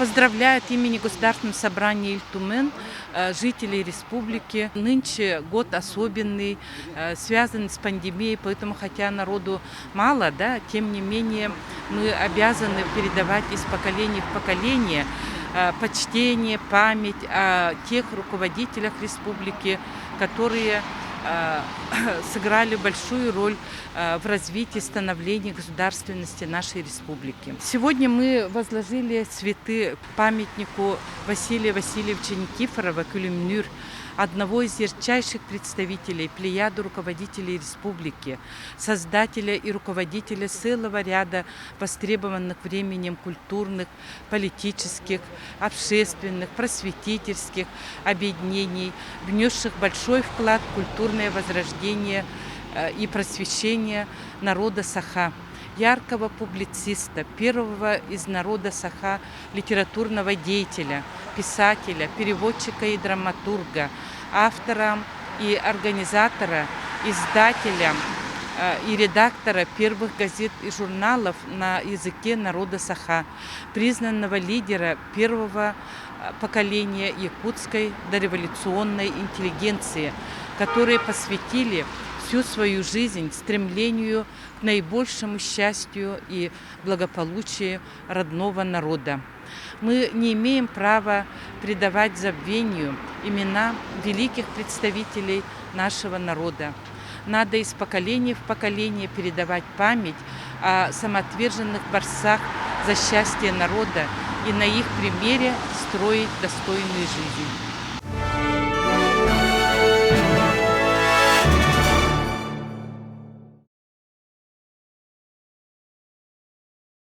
Поздравляю от имени Государственного собрания Иль-Тумен жителей республики. Нынче год особенный, связанный с пандемией, поэтому, хотя народу мало, да, тем не менее мы обязаны передавать из поколения в поколение почтение, память о тех руководителях республики, которые сыграли большую роль в развитии, становлении государственности нашей республики. Сегодня мы возложили цветы к памятнику Василия Васильевича Никифорова, Кюльмнюр, одного из ярчайших представителей плеяды руководителей республики, создателя и руководителя целого ряда востребованных временем культурных, политических, общественных, просветительских объединений, внесших большой вклад в культурное возрождение и просвещение народа Саха. Яркого публициста, первого из народа Саха литературного деятеля, писателя, переводчика и драматурга, автора и организатора, издателя и редактора первых газет и журналов на языке народа Саха, признанного лидера первого поколения якутской дореволюционной интеллигенции, которые посвятили всю свою жизнь стремлению к наибольшему счастью и благополучию родного народа. Мы не имеем права предавать забвению имена великих представителей нашего народа. Надо из поколения в поколение передавать память о самоотверженных борцах за счастье народа и на их примере строить достойную жизнь.